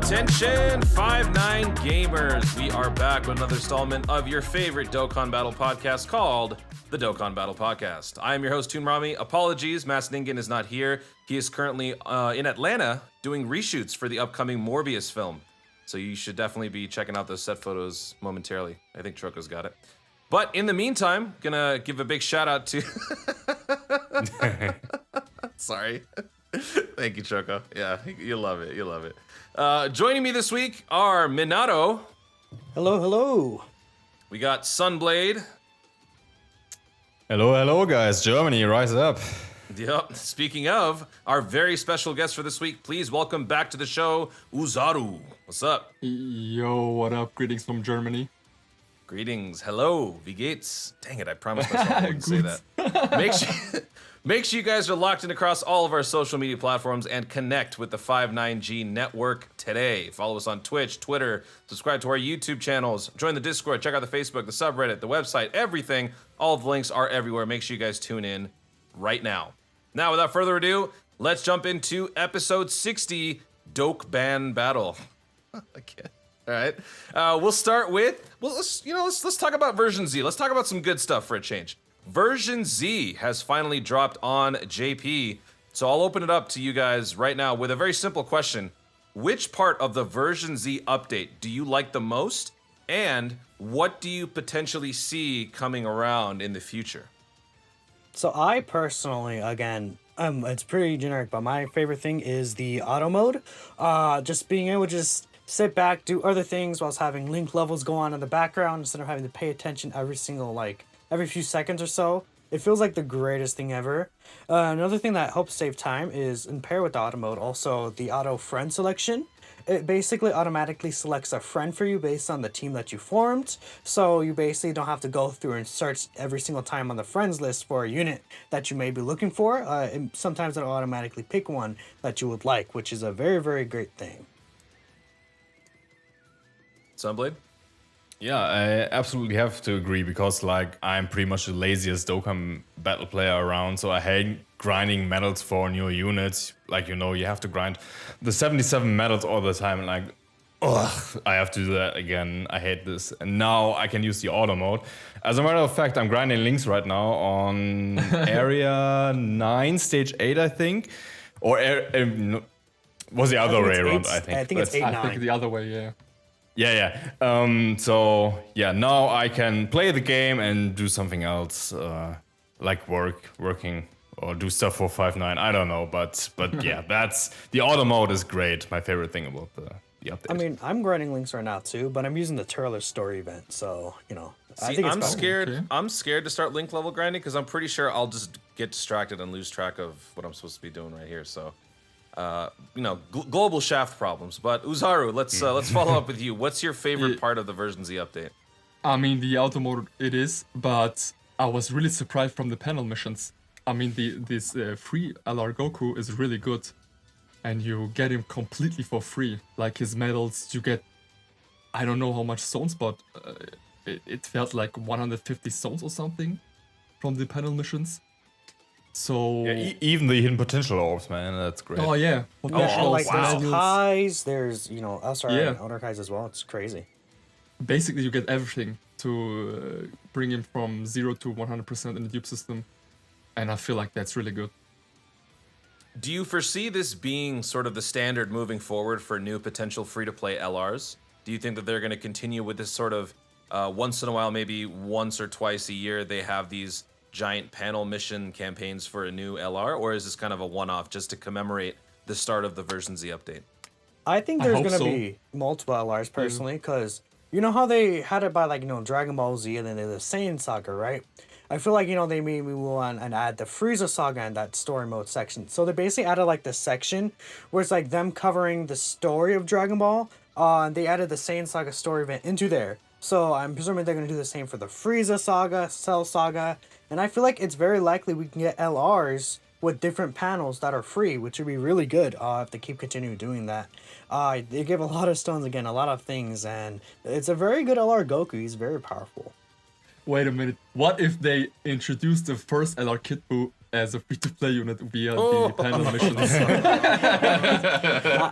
Attention, 5'9" gamers. We are back with another installment of your favorite Dokkan Battle podcast called the Dokkan Battle Podcast. I am your host, Toonrami. Apologies, Mas Ningen is not here. He is currently in Atlanta doing reshoots for the upcoming Morbius film. So you should definitely be checking out those set photos momentarily. I think Troco's got it. But in the meantime, gonna give a big shout out to... Sorry. Thank you, Troco. Yeah, you love it. You love it. Joining me this week are Minato. Hello, hello. We got Sunblade. Hello, hello, guys. Germany, rise up. Yep. Speaking of, our very special guest for this week, please welcome back to the show, Oozaru. What's up? Yo, what up? Greetings from Germany. Greetings. Hello, wie geht's? Dang it, I promised myself I wouldn't say that. Make sure you guys are locked in across all of our social media platforms and connect with the 59G network today. Follow us on Twitch, Twitter, subscribe to our YouTube channels, join the Discord, check out the Facebook, the subreddit, the website, everything. All of the links are everywhere. Make sure you guys tune in right now. Now, without further ado, let's jump into episode 60, Dokkan Battle. Okay. All right. We'll start with, let's talk about version Z. Let's talk about some good stuff for a change. Version Z has finally dropped on JP, so I'll open it up to you guys right now with a very simple question. Which part of the Version Z update do you like the most, and what do you potentially see coming around in the future? So I personally, again, it's pretty generic, but my favorite thing is the auto mode. Just being able to just sit back, do other things whilst having link levels go on in the background instead of having to pay attention every few seconds or so. It feels like the greatest thing ever. Another thing that helps save time is, in pair with the auto mode, also the auto friend selection. It basically automatically selects a friend for you based on the team that you formed. So you basically don't have to go through and search every single time on the friends list for a unit that you may be looking for. And sometimes it'll automatically pick one that you would like, which is a very, very great thing. Sunblade? Yeah, I absolutely have to agree because, I'm pretty much the laziest Dokkan battle player around, so I hate grinding medals for new units. You have to grind the 77 medals all the time, and I have to do that again. I hate this. And now I can use the auto mode. As a matter of fact, I'm grinding links right now on area 9, stage 8, I think. Or was the other way around, I think. I think it's 8, 9. I think the other way, yeah. Yeah. Now I can play the game and do something else, like working, or do stuff for 5.9. I don't know, but yeah, that's the auto mode is great. My favorite thing about the update. I mean, I'm grinding links right now too, but I'm using the Turler story event, so I think it's better. scared. Okay. I'm scared to start link level grinding because I'm pretty sure I'll just get distracted and lose track of what I'm supposed to be doing right here. So. Global shaft problems. But Oozaru, let's follow up with you. What's your favorite part of the Version Z update? I mean, the auto mode it is, but I was really surprised from the panel missions. I mean, this free LR Goku is really good, and you get him completely for free. Like his medals, you get, I don't know how much stones, but it felt like 150 stones or something from the panel missions. So yeah, even the hidden potential orbs, man, that's great. Oh yeah, Like wow. there's Kais, there's SRI and Yeah. Outer Kais as well. It's crazy. basically you get everything to bring him from 0 to 100% in the dupe system, and I feel like that's really good. Do you foresee this being sort of the standard moving forward for new potential free-to-play LRs? Do you think that they're going to continue with this sort of once in a while, maybe once or twice a year, they have these giant panel mission campaigns for a new LR, or is this kind of a one-off just to commemorate the start of the Version Z update? I think I there's hope gonna so. be multiple LRs personally, because you know how they had it by Dragon Ball Z and then the Saiyan saga, right? I feel like they made me move on and add the Frieza saga in that story mode section. So they basically added this section where it's them covering the story of Dragon Ball. And they added the Saiyan saga story event into there. So I'm presuming they're gonna do the same for the Frieza saga, Cell saga, and I feel like it's very likely we can get LRs with different panels that are free, which would be really good if they keep continuing doing that. They give a lot of stones again, a lot of things, and it's a very good LR Goku. He's very powerful. Wait a minute, what if they introduce the first LR Kid Buu as a free-to-play unit via Oh. the panel missions.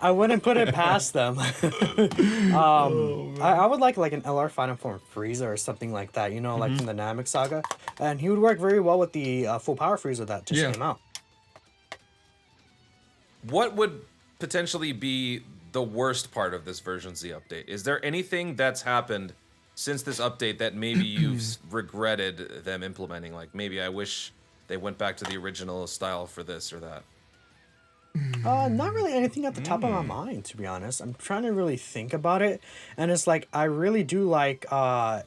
I wouldn't put it past them. I would like an LR Final Form Frieza or something like that, you know, like from the Namek saga. And he would work very well with the full power Frieza that just came out. What would potentially be the worst part of this version Z update? Is there anything that's happened since this update that maybe you've regretted them implementing? Like maybe I wish they went back to the original style for this or that. Not really anything at the top of my mind, to be honest. I'm trying to really think about it, and it's like I really do like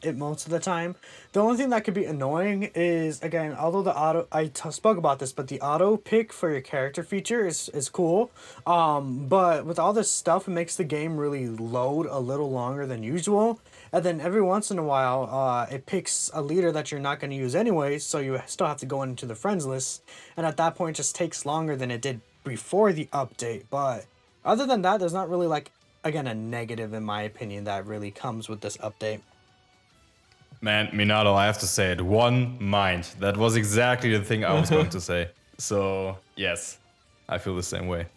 it most of the time. The only thing that could be annoying is, again, although the auto, spoke about this, but the auto pick for your character feature is cool. But with all this stuff, it makes the game really load a little longer than usual. And then every once in a while, it picks a leader that you're not going to use anyway, so you still have to go into the friends list. And at that point, it just takes longer than it did before the update. But other than that, there's not really, like, again, a negative, in my opinion, that really comes with this update. Man, Minato, I have to say it. One mind. That was exactly the thing I was going to say. So, yes, I feel the same way.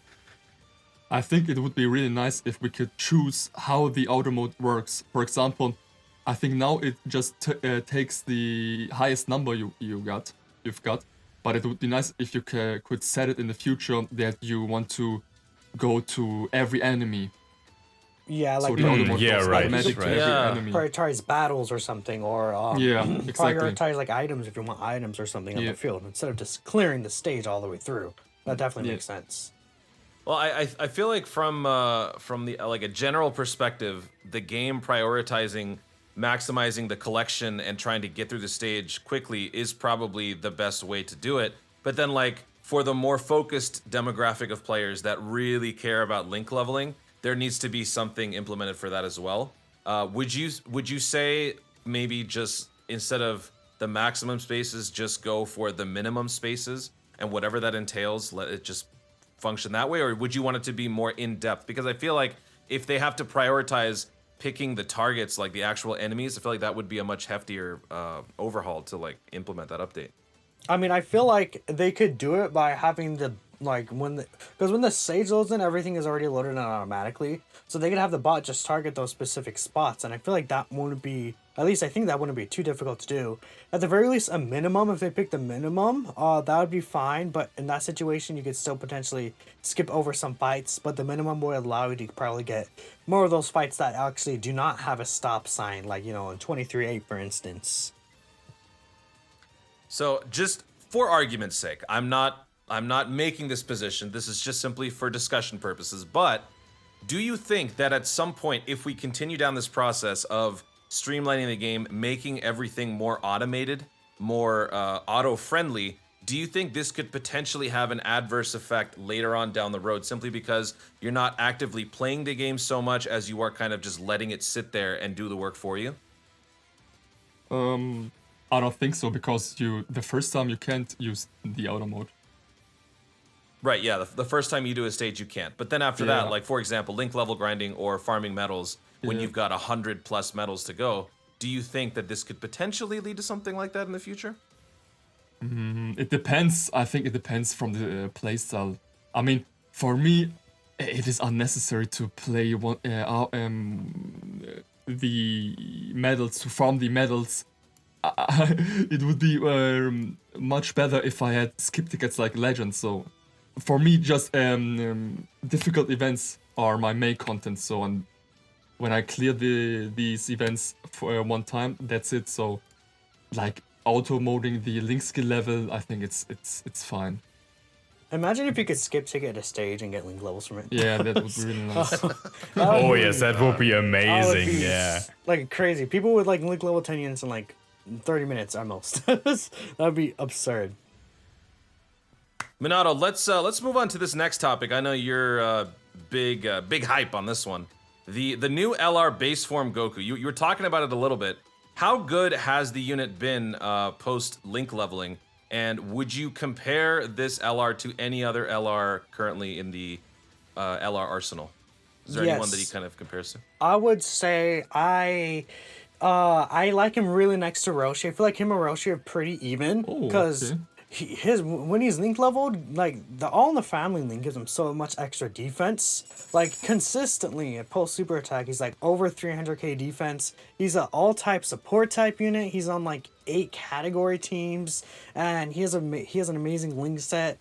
I think it would be really nice if we could choose how the auto mode works. For example, I think now it just takes the highest number you've got, but it would be nice if you could set it in the future that you want to go to every enemy. Yeah, like So the auto mode yeah, goes right, automatic to every Yeah. enemy. prioritize battles or something, or Yeah, exactly. prioritize like items if you want items or something on Yeah. the field instead of just clearing the stage all the way through. That definitely Yeah. makes sense. Well, I feel like from the like a general perspective, the game prioritizing maximizing the collection and trying to get through the stage quickly is probably the best way to do it. But then like for the more focused demographic of players that really care about link leveling, there needs to be something implemented for that as well. Would you say maybe just instead of the maximum spaces, just go for the minimum spaces, and whatever that entails, let it just function that way? Or would you want it to be more in-depth? Because I feel like if they have to prioritize picking the targets, like the actual enemies, I feel like that would be a much heftier overhaul to like implement that update. I mean, I feel like they could do it by having the, like, because when the stage loads in, everything is already loaded in automatically. So they could have the bot just target those specific spots. And I feel like that wouldn't be, at least I think that wouldn't be too difficult to do. At the very least, a minimum, if they pick the minimum, that would be fine. But in that situation, you could still potentially skip over some fights. But the minimum would allow you to probably get more of those fights that actually do not have a stop sign, like, you know, in 23-8, for instance. So just for argument's sake, I'm not making this position. This is just simply for discussion purposes. But do you think that at some point, if we continue down this process of streamlining the game, making everything more automated, more auto-friendly, do you think this could potentially have an adverse effect later on down the road, simply because you're not actively playing the game so much as you are kind of just letting it sit there and do the work for you? I don't think so, because the first time you can't use the auto mode. Right, yeah, the first time you do a stage, you can't. But then after that, like, for example, link level grinding or farming metals, when you've got 100+ metals to go, do you think that this could potentially lead to something like that in the future? It depends. I think it depends from the playstyle. I mean, for me, it is unnecessary to play the medals, to farm the medals. It would be much better if I had skip tickets like Legends. So for me, just difficult events are my main content. So when I clear these events for one time, that's it. So like auto moding the link skill level, I think it's fine. Imagine if you could skip ticket a stage and get link levels from it. Yeah, that would be really nice. Oh, yes, that would be That would amazing. be Yeah. like crazy. People would like link level 10 units in like 30 minutes at most. That'd be absurd. Minato, let's move on to this next topic. I know you're big hype on this one. The new LR base form Goku. You were talking about it a little bit. How good has the unit been post link leveling? And would you compare this LR to any other LR currently in the LR arsenal? Is there anyone that he kind of compares to? I would say I like him really next to Roshi. I feel like him and Roshi are pretty even Oh, because okay. when he's link leveled, like the All in the Family link gives him so much extra defense. Like consistently at post super attack, he's like over 300k defense. He's an all type support type unit. He's on like 8 category teams, and he has an amazing link set.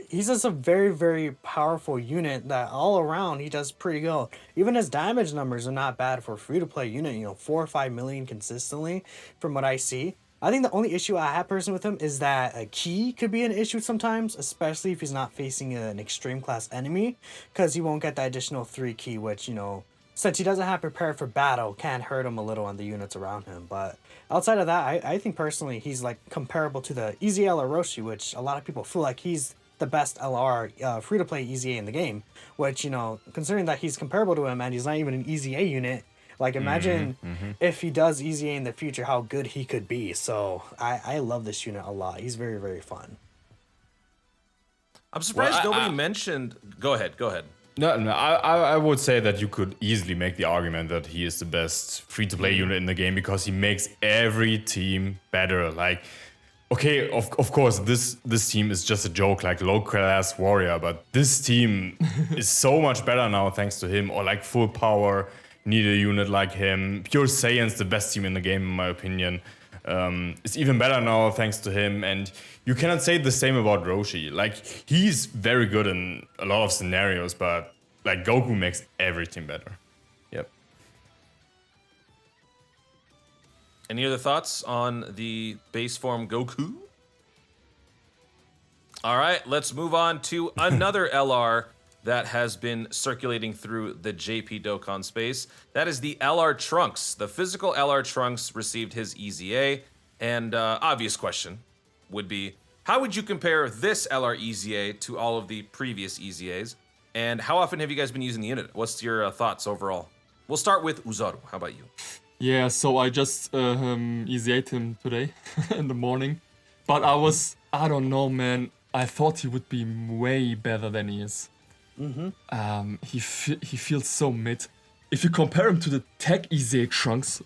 He's just a very, very powerful unit that all around he does pretty good. Even his damage numbers are not bad for a free to play unit. 4 or 5 million consistently from what I see. I think the only issue I have personally with him is that a key could be an issue sometimes, especially if he's not facing an extreme class enemy, because he won't get the additional 3 key, which, since he doesn't have prepared for battle, can hurt him a little on the units around him. But outside of that, I think personally he's like comparable to the Easy LR Roshi, which a lot of people feel like he's the best LR free-to-play EZA in the game, which, considering that he's comparable to him and he's not even an EZA unit, like, imagine if he does EZA in the future, how good he could be. So I love this unit a lot. He's very, very fun. I'm surprised nobody mentioned... Go ahead. No, I would say that you could easily make the argument that he is the best free-to-play unit in the game because he makes every team better. Like, okay, of course, this team is just a joke, like low-class warrior, but this team is so much better now thanks to him, or like full power... Need a unit like him. Pure Saiyan's the best team in the game, in my opinion. It's even better now thanks to him. And you cannot say the same about Roshi. Like, he's very good in a lot of scenarios, but like Goku makes everything better. Yep. Any other thoughts on the base form Goku? All right, let's move on to another LR that has been circulating through the JP Dokkan space. That is the LR Trunks. The physical LR Trunks received his EZA, and obvious question would be, how would you compare this LR EZA to all of the previous EZAs, and how often have you guys been using the unit? What's your thoughts overall? We'll start with Oozaru. How about you? Yeah, so I just EZA'd him today in the morning, but I don't know, man. I thought he would be way better than he is. He feels so mid. If you compare him to the Tech EZA Trunks,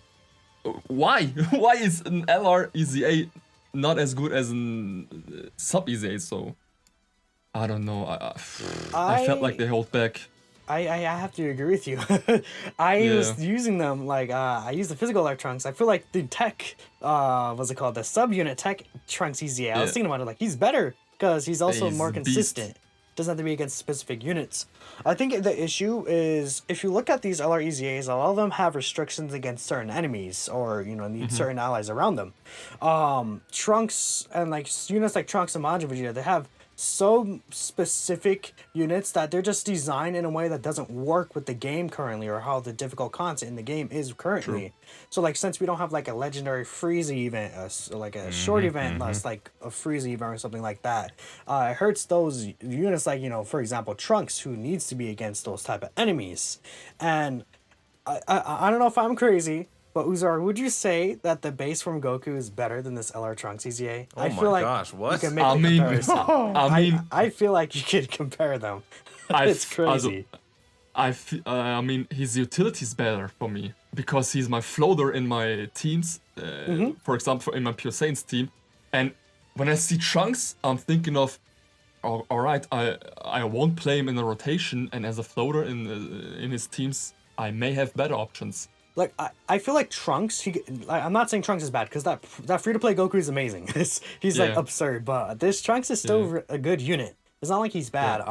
why? Why is an LR EZA not as good as an sub EZA? So I don't know. I felt like they hold back. I have to agree with you. I was using them like I use the physical LR Trunks. I feel like the Tech what's it called? The subunit Tech Trunks EZA. I was thinking about it like he's better because he's also more consistent. Doesn't have to be against specific units. I think the issue is if you look at these LR EZAs, a lot of them have restrictions against certain enemies or need certain allies around them. Trunks and like units like Trunks and Majin Vegeta, they have so specific units that they're just designed in a way that doesn't work with the game currently or how the difficult content in the game is currently. So like since we don't have like a legendary Frieza event, like a short event that's like a Frieza event or something like that, it hurts those units like, for example, Trunks, who needs to be against those type of enemies. And I don't know if I'm crazy, but Oozaru, would you say that the base form Goku is better than this LR Trunks EZA? Oh my gosh, what? You can make a comparison. I feel like you could compare them. It's crazy. I mean, his utility is better for me because he's my floater in my teams. For example, in my Pure Saiyans team. And when I see Trunks, I'm thinking of, all right, I won't play him in a rotation, and as a floater in his teams, I may have better options. Like I feel like Trunks. I'm not saying Trunks is bad because that free to play Goku is amazing. He's like absurd, but this Trunks is still a good unit. It's not like he's bad.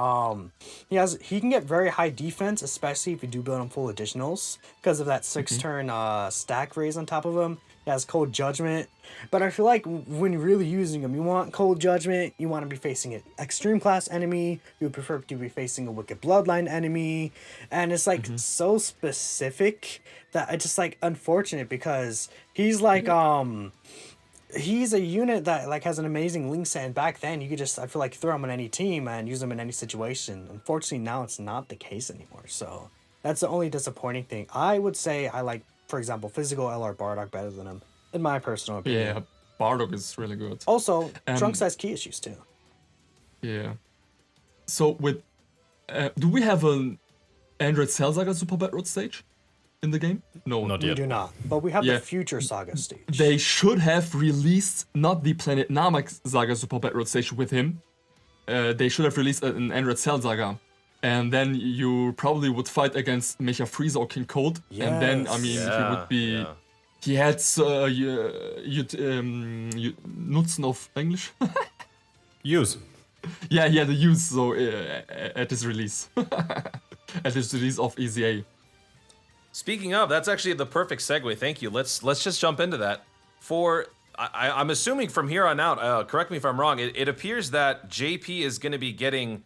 He can get very high defense, especially if you do build him full additionals because of that 6-turn stack raise on top of him. He has Cold Judgment, but I feel like when you're really using him, you want Cold Judgment. You want to be facing an extreme class enemy. You would prefer to be facing a Wicked Bloodline enemy, and it's like so specific that it's just like unfortunate because he's like he's a unit that like has an amazing link set, and back then you could just I feel like throw him on any team and use him in any situation. Unfortunately, now it's not the case anymore. So that's the only disappointing thing. I would say I like, for example, physical LR Bardock better than him, in my personal opinion. Yeah, Bardock is really good. Also, Trunks has key issues too. Yeah. So with, do we have an Android Cell Saga Super Bad Road stage? in the game? No, Not We yet. do not, but we have Yeah. the Future Saga stage. They should have released not the Planet Namek Saga Super Battle Road stage with him. They should have released an Android Cell Saga. And then you probably would fight against Mecha Frieza or King Cold. And then, I mean, he would be... Yeah. He had Nutzen of English. Use. Yeah, he had the use so at his release. At his release of EZA. Speaking of, that's actually the perfect segue. Thank you. Let's just jump into that. I'm assuming from here on out, correct me if I'm wrong, it appears that JP is going to be getting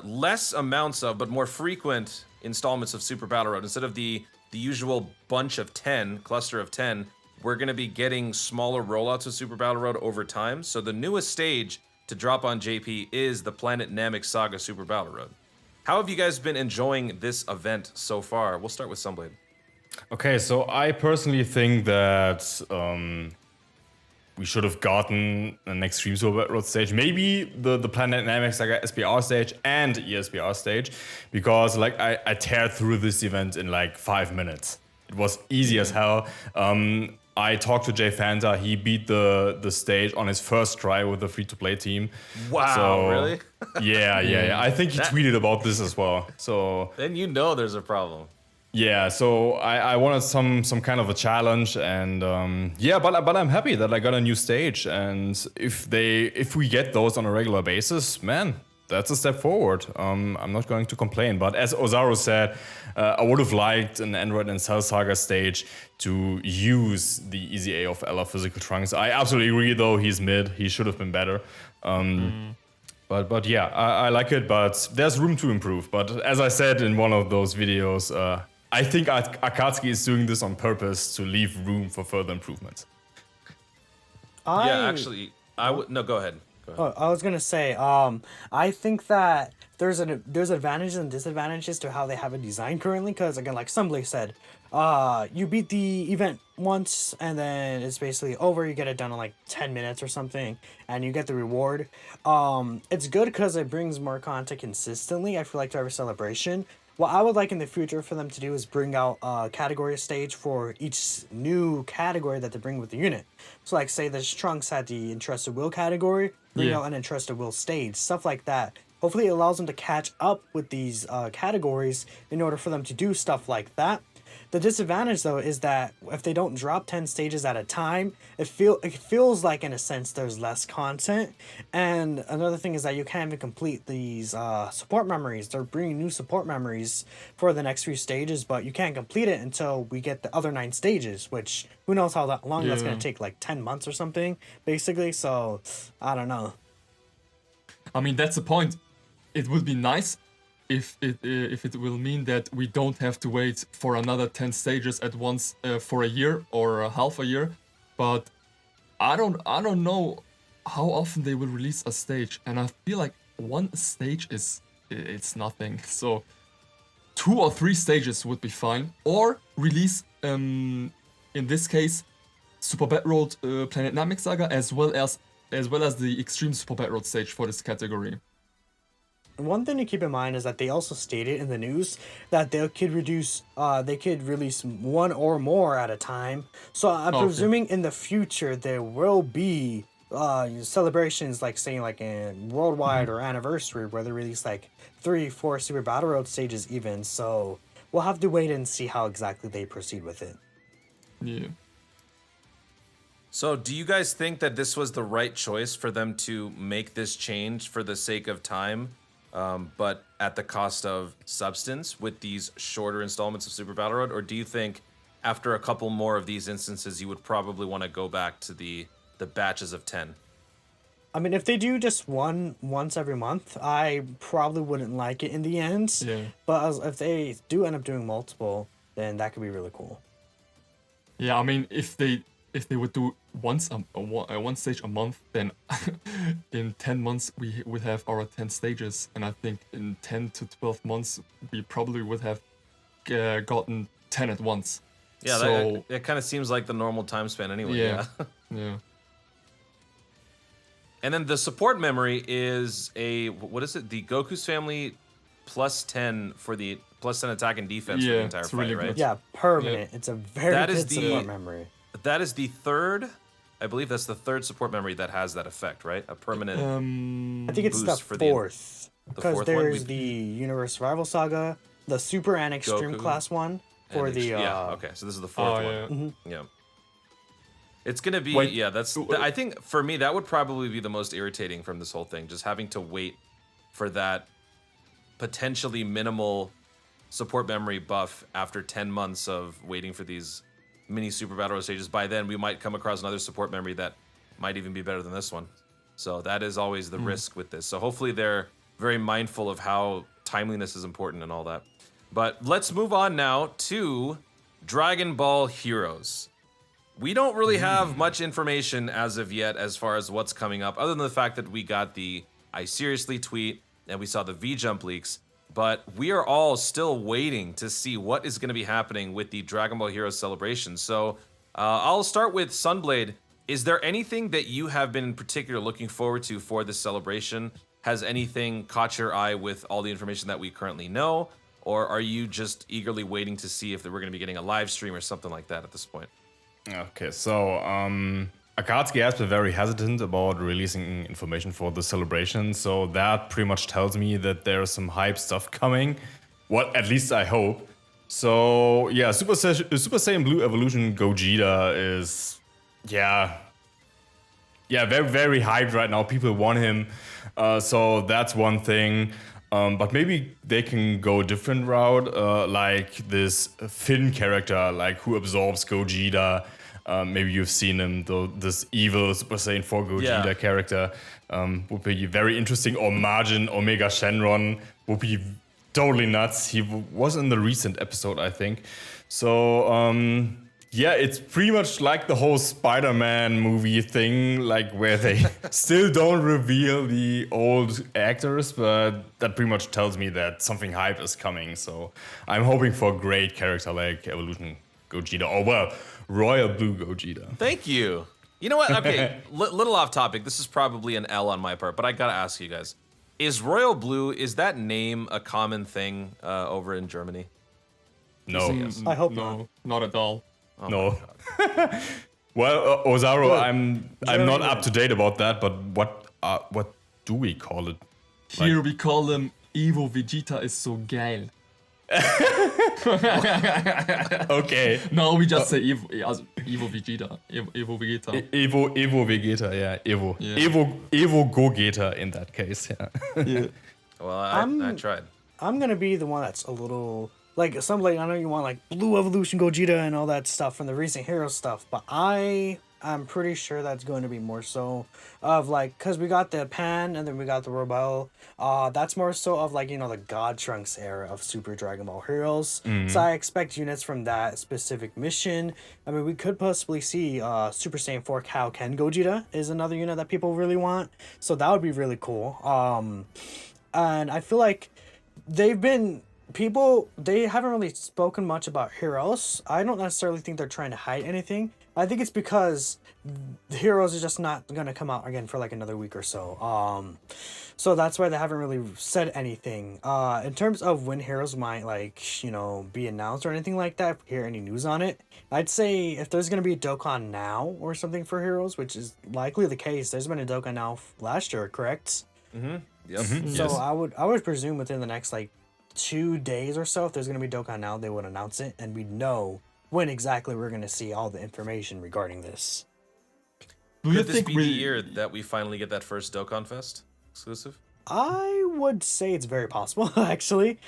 less amounts of, but more frequent installments of Super Battle Road. Instead of the usual bunch of 10, cluster of 10, we're going to be getting smaller rollouts of Super Battle Road over time. So the newest stage to drop on JP is the Planet Namek Saga Super Battle Road. How have you guys been enjoying this event so far? We'll start with Sunblade. Okay, so I personally think that we should have gotten an Extreme Super Battle Road stage, maybe the Planet Namek Saga SBR stage and ESBR stage, because like I teared through this event in like 5 minutes. It was easy as hell. I talked to Jay Fanta. He beat the stage on his first try with the free-to-play team. Wow, So, really? Yeah. I think he tweeted about this as well. So Then you know there's a problem. yeah, so I wanted some kind of a challenge, and but I'm happy that I got a new stage, and if we get those on a regular basis, man, that's a step forward. I'm not going to complain, but as Oozaru said, I would have liked an Android and Cell Saga stage to use the EZA of Ella Physical Trunks. I absolutely agree, though, he's mid. He should have been better. But yeah, I like it, but there's room to improve. But as I said in one of those videos, I think Akatsuki is doing this on purpose to leave room for further improvements. Yeah, actually, no, go ahead. I was gonna say, I think that there's advantages and disadvantages to how they have it designed currently. Because again, like Sunblade said, you beat the event once and then it's basically over. You get it done in like 10 minutes or something, and you get the reward. It's good because it brings more content consistently. I feel like to every celebration. What I would like in the future for them to do is bring out a category stage for each new category that they bring with the unit. So like say this Trunks had the Entrusted Will category, bring out an Entrusted Will stage, stuff like that. Hopefully it allows them to catch up with these categories in order for them to do stuff like that. The disadvantage though is that if they don't drop 10 stages at a time, it feels like in a sense there's less content. And another thing is that you can't even complete these support memories. They're bringing new support memories for the next few stages, but you can't complete it until we get the other 9 stages, which who knows how long that's going to take, like 10 months or something, basically. So I don't know. I mean, that's the point. It would be nice if it will mean that we don't have to wait for another 10 stages at once for a year or half a year, but I don't know how often they will release a stage, and I feel like one stage it's nothing. So 2 or 3 stages would be fine, or release in this case Super Battle Road Planet Namek Saga as well as the Extreme Super Battle Road stage for this category. One thing to keep in mind is that they also stated in the news that they could release 1 or more at a time. So I'm presuming in the future there will be celebrations like saying like in Worldwide or Anniversary where they release like 3-4 Super Battle Road stages even. So we'll have to wait and see how exactly they proceed with it. Yeah. So do you guys think that this was the right choice for them to make this change for the sake of time? But at the cost of substance with these shorter installments of Super Battle Road? Or do you think after a couple more of these instances, you would probably want to go back to the batches of 10? I mean, if they do just one once every month, I probably wouldn't like it in the end. Yeah. But if they do end up doing multiple, then that could be really cool. Yeah, I mean, if they would do one stage a month, then in 10 months we would have our 10 stages, and I think in 10 to 12 months we probably would have gotten 10 at once. Yeah, so, that kind of seems like the normal time span anyway. Yeah. Yeah. And then the support memory is what is it? The Goku's Family +10 for the +10 attack and defense for the Yeah, entire it's fight, really right? good. Yeah, permanent. It's a very That is good the- support memory. That is the third. I believe that's the third support memory that has that effect, right? A permanent. I think it's the boost for the- fourth. Because fourth one? there's the Universe Survival Saga, the Super and Extreme Goku, class one for and the yeah. Okay, so this is the fourth one. yeah. Yeah. It's gonna be Wait, I think for me that would probably be the most irritating from this whole thing, just having to wait for that potentially minimal support memory buff after 10 months of waiting for these mini super battle Royale stages. By then we might come across another support memory that might even be better than this one. So that is always the risk with this. So hopefully they're very mindful of how timeliness is important and all that. But let's move on now to Dragon Ball Heroes. We don't really have much information as of yet as far as what's coming up, other than the fact that we got the I Seriously tweet and we saw the V-Jump leaks. But we are all still waiting to see what is going to be happening with the Dragon Ball Heroes celebration. So I'll start with Sunblade. Is there anything that you have been in particular looking forward to for this celebration? Has anything caught your eye with all the information that we currently know? Or are you just eagerly waiting to see if we're going to be getting a live stream or something like that at this point? Okay, so Akatsuki has been very hesitant about releasing information for the celebration, so that pretty much tells me that there's some hype stuff coming. Well, at least I hope. So yeah, Super Saiyan Blue Evolution Gogeta is very very hyped right now. People want him, so that's one thing. But maybe they can go a different route, like this Finn character, like who absorbs Gogeta. Maybe you've seen him, though. This evil Super Saiyan 4 Gogeta character would be very interesting. Or Margin Omega Shenron would be totally nuts. He was in the recent episode, I think. So yeah, it's pretty much like the whole Spider-Man movie thing, like where they still don't reveal the old actors, but that pretty much tells me that something hype is coming. So I'm hoping for a great character like Evolution Gogeta, or well, Royal Blue Gogeta. Thank you. You know what? Okay, little off topic. This is probably an L on my part, but I gotta ask you guys: is Royal Blue, is that name a common thing over in Germany? No, I hope no, not at all. Oh no. Well, Oozaru, Good. I'm Very not good. up to date about that, but what do we call it? Here we call them Evo Vegeta is so geil. Okay. No, we just say Evo Vegeta. Evo Vegeta. Evo Vegeta, yeah. Evo Gogeta in that case, yeah. Well, I tried. I'm gonna be the one that's a little like Sunblade. I know you want like Blue Evolution Gogeta and all that stuff from the recent hero stuff, but I'm pretty sure that's going to be more so of like, because we got the Pan and then we got the Rebel. That's more so of like, you know, the God Trunks era of Super Dragon Ball Heroes. So I expect units from that specific mission. I mean, we could possibly see Super Saiyan 4 Kaioken Gogeta is another unit that people really want. So that would be really cool. And I feel like they haven't really spoken much about Heroes. I don't necessarily think they're trying to hide anything. I think it's because the Heroes is just not gonna come out again for like another week or so. So that's why they haven't really said anything. In terms of when Heroes might like, you know, be announced or anything like that, if we hear any news on it, I'd say if there's gonna be a Dokkan now or something for Heroes, which is likely the case, there's been a Dokkan now last year, correct? Yep. So I would presume within the next like 2 days or so, if there's gonna be Dokkan now, they would announce it, and we'd know when exactly we're gonna see all the information regarding this. Do you Could this think be the year that we finally get that first Dokkan Fest exclusive? I would say it's very possible, actually,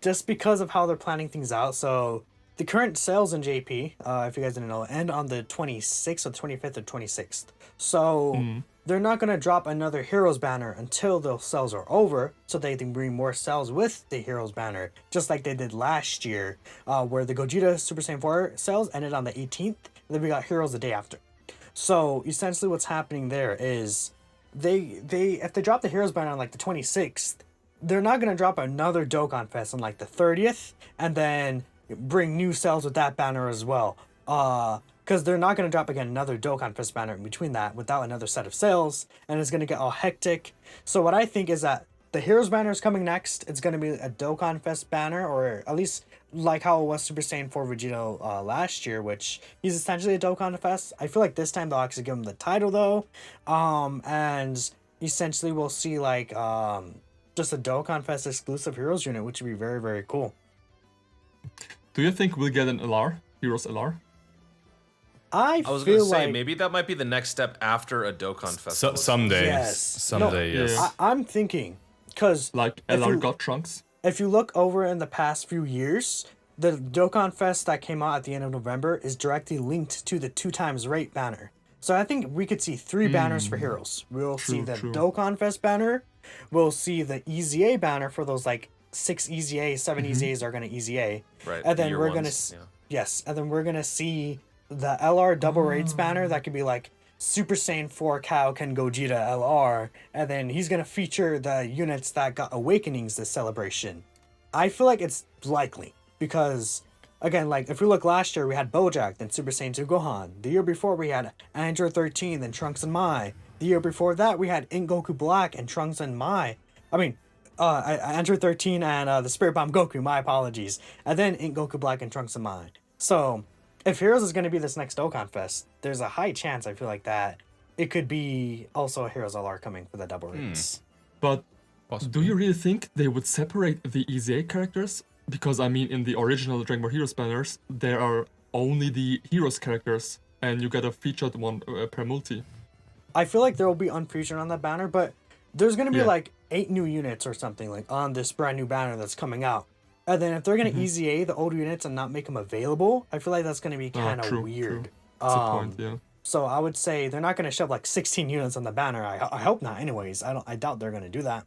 just because of how they're planning things out. So the current sales in JP, if you guys didn't know, end on the 26th or 25th or 26th. So they're not going to drop another Heroes banner until those sales are over, so they can bring more sales with the Heroes banner, just like they did last year, where the Gogeta Super Saiyan 4 sales ended on the 18th, and then we got Heroes the day after. So essentially what's happening there is they if they drop the Heroes banner on like the 26th, they're not going to drop another Dokkan Fest on like the 30th, and then bring new sales with that banner as well. Because they're not going to drop again another Dokkan Fest banner in between that without another set of sales, and it's going to get all hectic. So what I think is that the Heroes banner is coming next. It's going to be a Dokkan Fest banner, or at least like how it was Super Saiyan 4 Vegito last year, which he's essentially a Dokkan Fest. I feel like this time they'll actually give him the title though. And essentially we'll see like just a Dokkan Fest exclusive Heroes unit, which would be very, very cool. Do you think we'll get an LR? Heroes LR? I was going feel to say, like maybe that might be the next step after a Dokkan Festival. Someday. Yes. Someday, No, yes. I'm thinking because Like LR got Trunks? if you look over in the past few years, the Dokkan Fest that came out at the end of November is directly linked to the 2x rate banner. So I think we could see 3 banners for Heroes. We'll see the Dokkan Fest banner. We'll see the EZA banner for those like 6 EZAs, 7 EZAs are going to EZA. Right. And then year we're ones, going to yeah. yes, and then we're going to see the LR double rates banner that could be like Super Saiyan 4 Kaioken Gogeta LR, and then he's going to feature the units that got awakenings this celebration. I feel like it's likely because again, like if we look last year, we had Bojack, then Super Saiyan 2 Gohan. The year before we had Android 13, then Trunks and Mai. The year before that we had Ink Goku Black and Trunks and Mai. I mean, Android 13 and the Spirit Bomb Goku, my apologies. And then Ink Goku Black and Trunks and Mai. So if Heroes is going to be this next Dokkan Fest, there's a high chance I feel like that it could be also a Heroes LR coming for the double rates. But do you really think they would separate the EZA characters? Because I mean, in the original Dragon Ball Heroes banners, there are only the Heroes characters, and you get a featured one per multi. I feel like there will be unfeatured on that banner, but there's going to be Yeah. like 8 new units or something like on this brand new banner that's coming out. And then if they're going to EZA the old units and not make them available, I feel like that's going to be kind of true, weird. true. That's a point, yeah. So I would say they're not going to shove like 16 units on the banner. I hope not. Anyways, I doubt they're going to do that.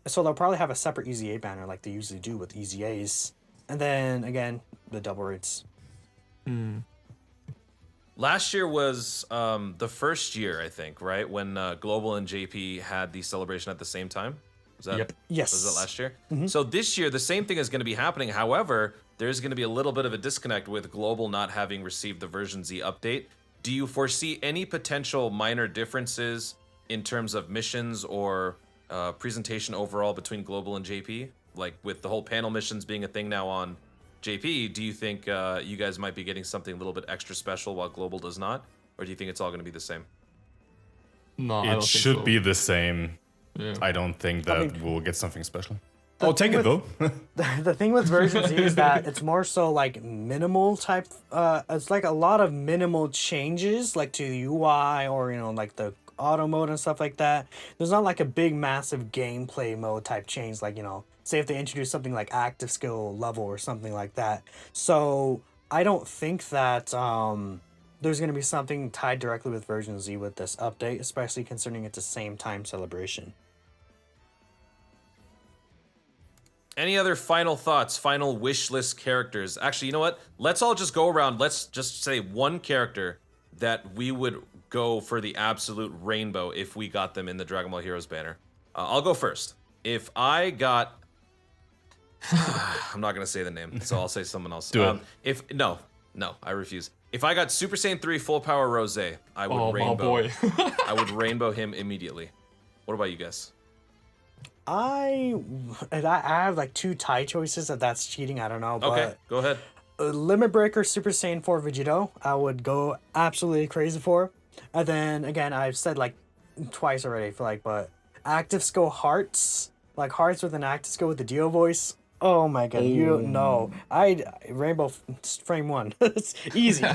So they'll probably have a separate EZA banner like they usually do with EZAs, and then again the double rates. Last year was the first year, I think, right? When Global and JP had the celebration at the same time. Was that, Yep. Yes. Was that last year? So this year, the same thing is going to be happening. However, there's going to be a little bit of a disconnect with Global not having received the version Z update. Do you foresee any potential minor differences in terms of missions or presentation overall between Global and JP? Like with the whole panel missions being a thing now on JP, do you think you guys might be getting something a little bit extra special while Global does not? Or do you think it's all going to be the same? No, I It don't think should so. be the same. Yeah. I don't think that mean- we'll get something special. I'll take it with- though. The thing with version Z is that it's more so like minimal type. It's like a lot of minimal changes, like to the UI or like the auto mode and stuff like that. There's not like a big massive gameplay mode type change, like say if they introduce something like active skill level or something like that. So I don't think that there's gonna be something tied directly with version Z with this update, especially considering it's the same time celebration. Any other final thoughts, final wish list characters? Actually, you know what? Let's all just go around. Let's just say one character that we would go for the absolute rainbow if we got them in the Dragon Ball Heroes banner. I'll go first. If I got... I'm not going to say the name, so I'll say someone else. Do it. No, I refuse. If I got Super Saiyan 3 Full Power Rose, I would Oh, my rainbow. boy. I would rainbow him immediately. What about you guys? I have like 2 tie choices. If that's cheating, I don't know. But Okay, go ahead. Limit Breaker Super Saiyan 4 Vegito, I would go absolutely crazy for. And then again, I've said like twice already, I feel like, but Active Skill Hearts, like Hearts with an Active Skill with the Dio voice. Oh my god, you don't know. Rainbow Frame 1. It's easy.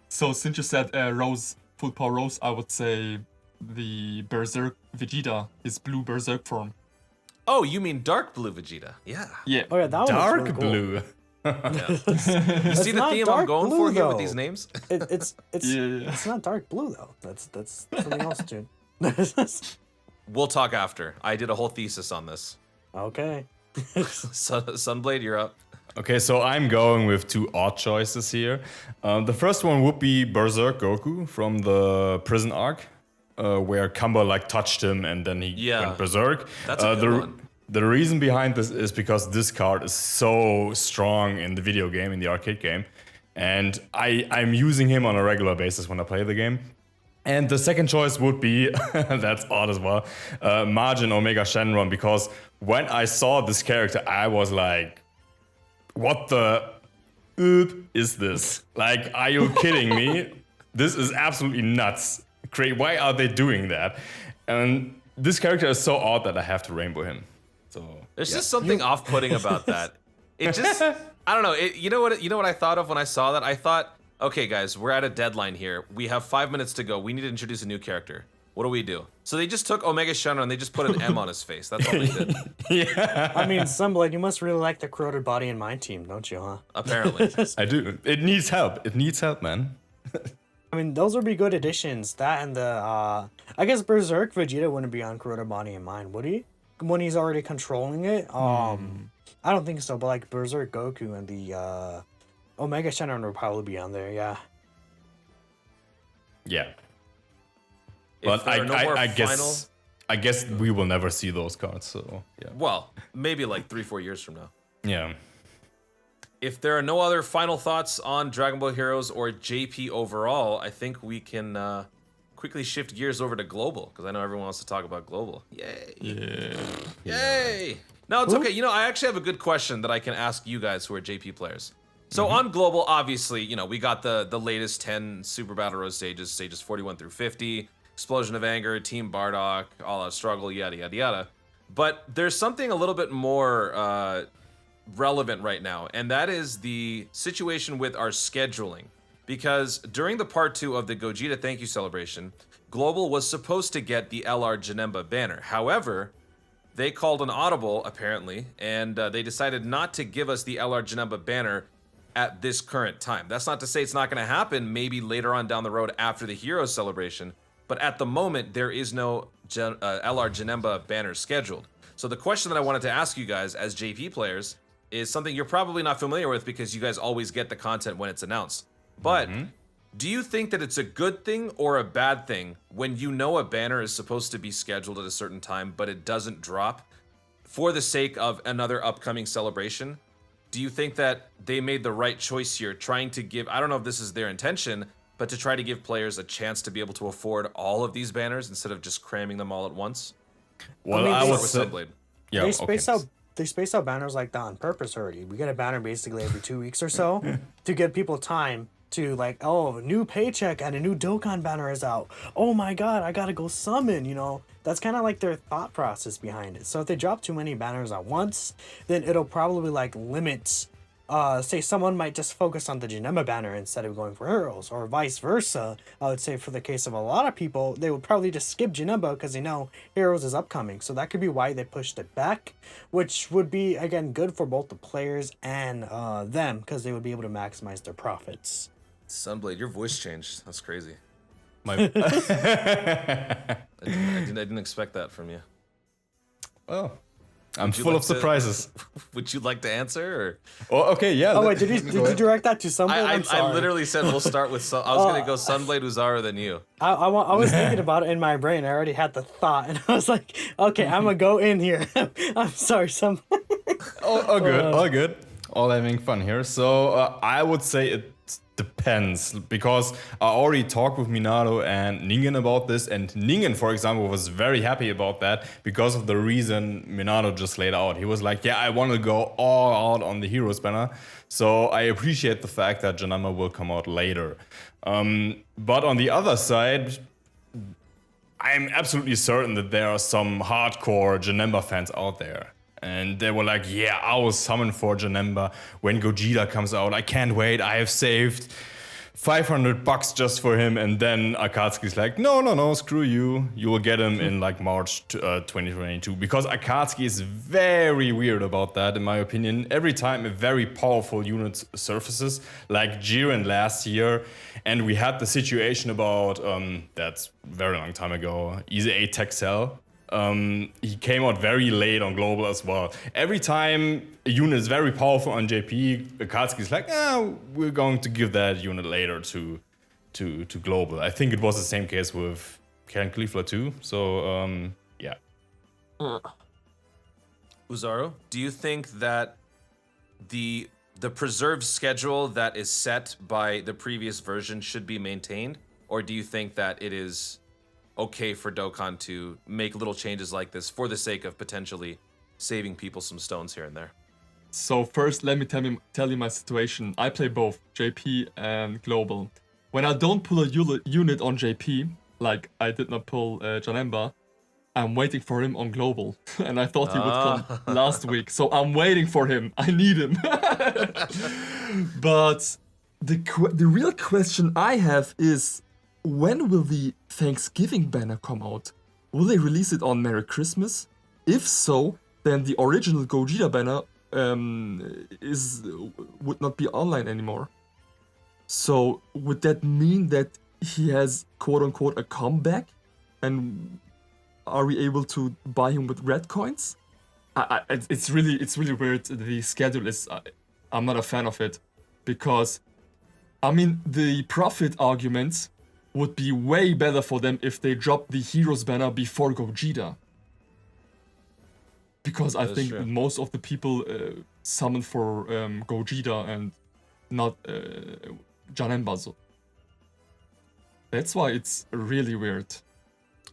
So since you said Rose, Full Power Rose, I would say the Berserk Vegeta, his blue Berserk form. Oh, you mean Dark Blue Vegeta? Yeah. Yeah. Oh yeah, that one Dark really cool. blue. You see the not theme I'm dark going blue, for here with though. these names? It's Yeah. it's not dark blue though. That's something else, dude. We'll talk after. I did a whole thesis on this. Okay. Sunblade, you're up. Okay, so I'm going with 2 odd choices here. The first one would be Berserk Goku from the prison arc, where Kamba like touched him and then he went berserk. That's a good one. The reason behind this is because this card is so strong in the video game, in the arcade game, and I'm using him on a regular basis when I play the game. And the second choice would be, that's odd as well, Margin Omega Shenron, because when I saw this character, I was like, what the is this? Like, are you kidding me? This is absolutely nuts. Why are they doing that? And this character is so odd that I have to rainbow him. So There's just something off-putting about that. It just, I don't know. You know what I thought of when I saw that? I thought, okay, guys, we're at a deadline here. We have 5 minutes to go. We need to introduce a new character. What do? So they just took Omega Shenron and they just put an M on his face. That's all they did. yeah, I mean, Sunblade, you must really like the corroded body and mind team, don't you, huh? Apparently. I do. It needs help. It needs help, man. I mean, those would be good additions. That and the, I guess Berserk Vegeta wouldn't be on corroded body and mind, would he? When he's already controlling it? I don't think so, but like Berserk Goku and the, Omega Shenron would probably be on there, yeah. Yeah. If But there are no more I guess we will never see those cards. So yeah. Well, maybe like 3-4 years from now. Yeah. If there are no other final thoughts on Dragon Ball Heroes or JP overall, I think we can quickly shift gears over to Global, because I know everyone wants to talk about Global. Yay! Yeah. Yay! No, it's okay. You know, I actually have a good question that I can ask you guys who are JP players. So on Global, obviously, you know, we got the latest 10 Super Battle Road stages 41 through 50, Explosion of Anger, Team Bardock, All Out Struggle, yada, yada, yada. But there's something a little bit more relevant right now, and that is the situation with our scheduling. Because during the part 2 of the Gogeta Thank You celebration, Global was supposed to get the LR Janemba banner. However, they called an audible, apparently, and they decided not to give us the LR Janemba banner at this current time. That's not to say it's not going to happen maybe later on down the road after the Heroes celebration, but at the moment, there is no LR Janemba banner scheduled. So the question that I wanted to ask you guys as JP players is something you're probably not familiar with because you guys always get the content when it's announced. But do you think that it's a good thing or a bad thing when you know a banner is supposed to be scheduled at a certain time, but it doesn't drop for the sake of another upcoming celebration? Do you think that they made the right choice here, trying to give, I don't know if this is their intention, but to try to give players a chance to be able to afford all of these banners instead of just cramming them all at once? Well, I I mean, would With say, Sunblade. yeah, They okay. space out banners like that on purpose already. We get a banner basically every 2 weeks or so to give people time to like, oh, new paycheck and a new Dokkan banner is out. Oh my god, I gotta go summon, you know? That's kind of like their thought process behind it. So if they drop too many banners at once, then it'll probably like limit, say someone might just focus on the Janemba banner instead of going for Heroes, or vice versa. I would say for the case of a lot of people, they would probably just skip Janemba because they know Heroes is upcoming. So that could be why they pushed it back, which would be, again, good for both the players and them, because they would be able to maximize their profits. Sunblade, your voice changed. That's crazy. My, I didn't expect that from you. well, I'm Would you full like of surprises. Would you like to answer? Oh, okay, yeah. Oh wait, did you direct that to Sunblade? I I'm sorry. literally said we'll start with. I was gonna go Sunblade, Oozaru, then you. I was thinking about it in my brain. I already had the thought, and I was like, okay, I'm gonna go in here. I'm sorry, all good, all good. All having fun here. So I would say it depends, because I already talked with Minato and Ningen about this, and Ningen, for example, was very happy about that because of the reason Minato just laid out. He was like, yeah, I want to go all out on the Heroes banner. So I appreciate the fact that Janemba will come out later. But on the other side, I'm absolutely certain that there are some hardcore Janemba fans out there. And they were like, yeah, I will summon for Janemba when Gogeta comes out. I can't wait. I have saved $500 just for him. And then Akatsuki's like, no, screw you. You will get him in like March 2022. Because Akatsuki is very weird about that, in my opinion. Every time a very powerful unit surfaces, like Jiren last year, and we had the situation about, that's a very long time ago, Easy 8 Texel. He came out very late on Global as well. Every time a unit is very powerful on JP, Akatsuki's like, we're going to give that unit later to Global. I think it was the same case with Karen Cleefler too. So, yeah. Oozaru, do you think that the preserved schedule that is set by the previous version should be maintained, or do you think that it is okay for Dokkan to make little changes like this for the sake of potentially saving people some stones here and there? So first, let me tell you my situation. I play both JP and Global. When I don't pull a unit on JP, like I did not pull Janemba, I'm waiting for him on Global. And I thought he would come last week, so I'm waiting for him. I need him. But the real question I have is, when will the Thanksgiving banner come out? Will they release it on Merry Christmas? If so, then the original Gogeta banner would not be online anymore. So would that mean that he has quote unquote a comeback? And are we able to buy him with red coins? It's really weird. The schedule is I'm not a fan of it, because I mean the profit arguments would be way better for them if they dropped the Heroes banner before Gogeta. Because I think most of the people summon for Gogeta and not Janemba. So that's why it's really weird.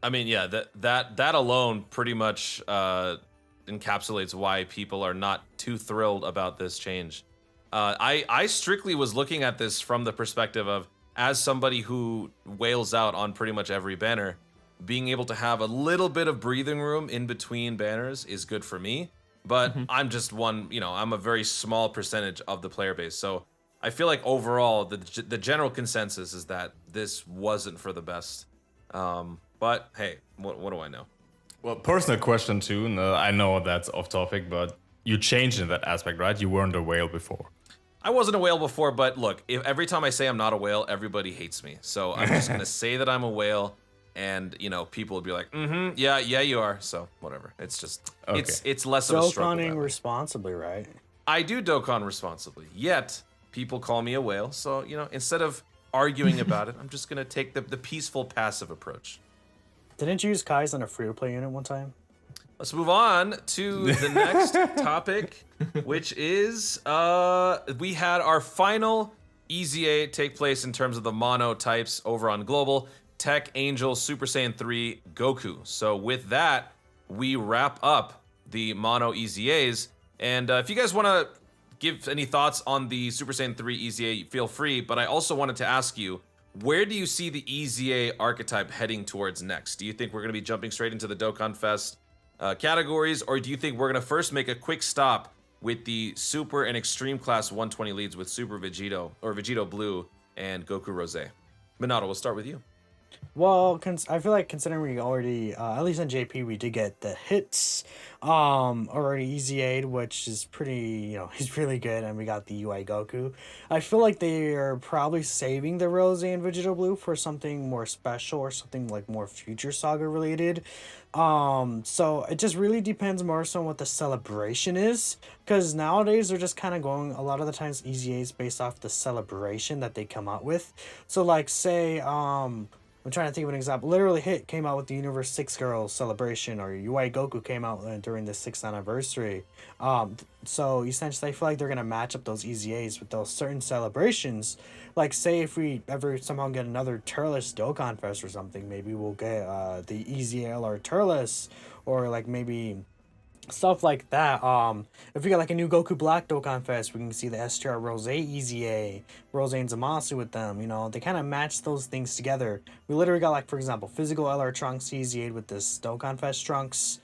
I mean, yeah, that alone pretty much encapsulates why people are not too thrilled about this change. I strictly was looking at this from the perspective of, as somebody who wails out on pretty much every banner, being able to have a little bit of breathing room in between banners is good for me. But I'm just I'm a very small percentage of the player base. So I feel like overall, the general consensus is that this wasn't for the best. But hey, what do I know? Well, personal question too. No, I know that's off topic, but you changed in that aspect, right? You weren't a whale before. I wasn't a whale before, but look, every time I say I'm not a whale, everybody hates me. So I'm just gonna say that I'm a whale, and people will be like, yeah, you are. So whatever. It's just it's less of a struggle. Dokkaning responsibly, right? I do Dokkan responsibly. Yet people call me a whale. So instead of arguing about it, I'm just gonna take the peaceful, passive approach. Didn't you use Kai's on a free-to-play unit one time? Let's move on to the next topic, which is we had our final EZA take place in terms of the mono types over on Global. Tech, Angel, Super Saiyan 3, Goku. So with that, we wrap up the mono EZAs. And if you guys want to give any thoughts on the Super Saiyan 3 EZA, feel free. But I also wanted to ask you, where do you see the EZA archetype heading towards next? Do you think we're going to be jumping straight into the Dokkan Fest categories, or do you think we're going to first make a quick stop with the Super and Extreme Class 120 leads with Super Vegito, or Vegito Blue, and Goku Rose? Minato, we'll start with you. Well, I feel like considering we already, at least in JP, we did get the hits already EZA'd, which is pretty, he's really good, and we got the UI Goku. I feel like they are probably saving the Rose and Vegeta Blue for something more special or something like more Future Saga related. So it just really depends more so on what the celebration is, because nowadays they're just kind of going a lot of the times EZAs based off the celebration that they come out with. So like say I'm trying to think of an example. Literally Hit came out with the Universe 6 Girls celebration, or UI Goku came out during the 6th anniversary. So essentially I feel like they're gonna match up those EZAs with those certain celebrations. Like say if we ever somehow get another Turles Dokkan Fest or something, maybe we'll get the EZL or Turles, or like maybe stuff like that. If we got like a new Goku Black Dokkan Fest, we can see the STR Rose EZA, Rose and Zamasu with them. They kind of match those things together. We literally got, like, for example, physical LR Trunks EZA'd with this Dokkan Fest Trunks.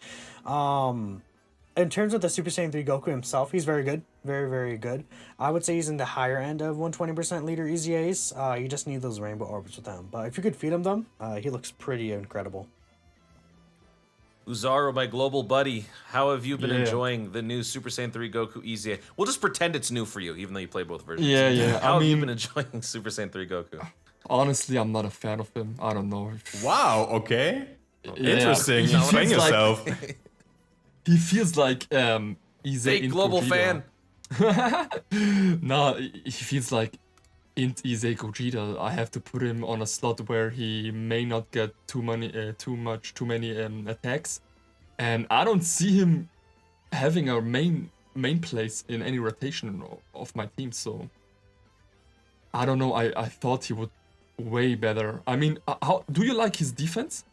In terms of the Super Saiyan 3 Goku himself, he's very good. Very, very good. I would say he's in the higher end of 120% leader EZAs. You just need those rainbow orbs with him. But if you could feed him them, he looks pretty incredible. Oozaru, my global buddy, how have you been enjoying the new Super Saiyan 3 Goku EZA? We'll just pretend it's new for you, even though you play both versions. Yeah. How have you been enjoying Super Saiyan 3 Goku? Honestly, I'm not a fan of him. I don't know. Wow, okay. Yeah. Interesting. You playing yourself. He feels like EZA Fake in global Gogeta. fan. No, he feels like in EZA Gogeta, I have to put him on a slot where he may not get too many attacks, and I don't see him having a main place in any rotation of my team. So I don't know. I thought he would way better. I mean, how do you like his defense?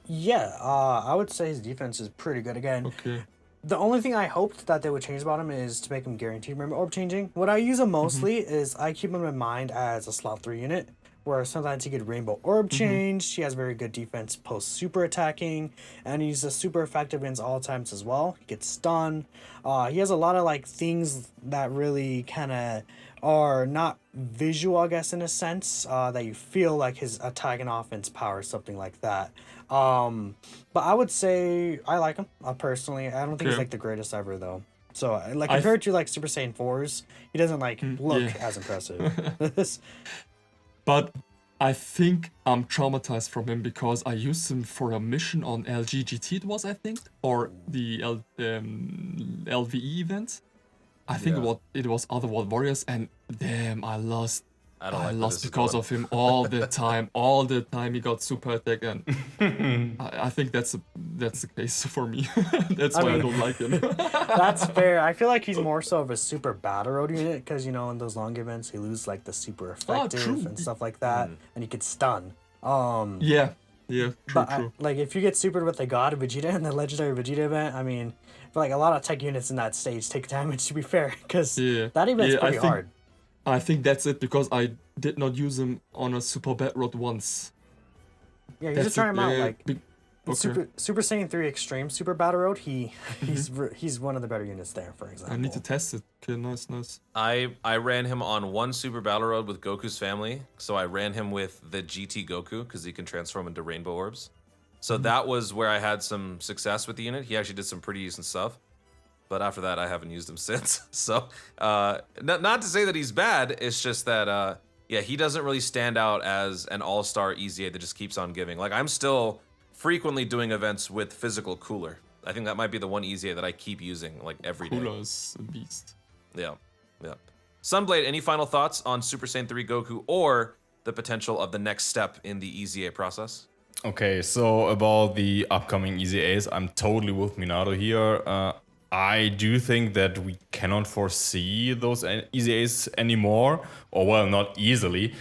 Yeah, I would say his defense is pretty good. Again, Okay. the only thing I hoped that they would change about him is to make him guaranteed remember orb changing. What I use him mostly is I keep him in mind as a slot 3 unit, where sometimes he could rainbow orb change. He has very good defense post super attacking, and he's a super effective against all times as well. He gets stun. He has a lot of like things that really kind of are not visual, I guess, in a sense, that you feel like his attack and offense power, something like that. But I would say I like him personally. I don't think he's Okay. like the greatest ever though. So like compared to like Super Saiyan 4s, he doesn't like look yeah. as impressive. But I think I'm traumatized from him because I used him for a mission on LGGT, it was, I think, or the LVE event. I think Yeah. it was Otherworld Warriors, and damn, I lost. I don't I like where lost this is because going. of him all the time. All the time he got super attack, and I think that's the case for me. That's why I mean- don't like him. That's fair. I feel like he's more so of a super battle road unit because in those long events he loses like the super effective true. and stuff like that, and he could stun. Yeah, true, But true. like if you get supered with the God Vegeta in the legendary Vegeta event, I mean, for like a lot of tech units in that stage take damage to be fair, because Yeah. that event's Yeah, I pretty think- hard. I think that's it because I did not use him on a super bad road once. Yeah, you just try him out like okay. Super Saiyan 3 Extreme Super Battle Road. He's one of the better units there, for example. I need to test it. Okay, nice. I ran him on one Super Battle Road with Goku's family. So I ran him with the GT Goku because he can transform into rainbow orbs. So that was where I had some success with the unit. He actually did some pretty decent stuff. But after that, I haven't used him since. So not to say that he's bad. It's just that, yeah, he doesn't really stand out as an all-star EZA that just keeps on giving. Like, I'm still frequently doing events with physical cooler. I think that might be the one EZA that I keep using, like, every day. Cooler is a beast. Yeah. Sunblade, any final thoughts on Super Saiyan 3 Goku or the potential of the next step in the EZA process? Okay, so about the upcoming EZAs, I'm totally with Minato here. I do think that we cannot foresee those EZAs anymore, or well, not easily,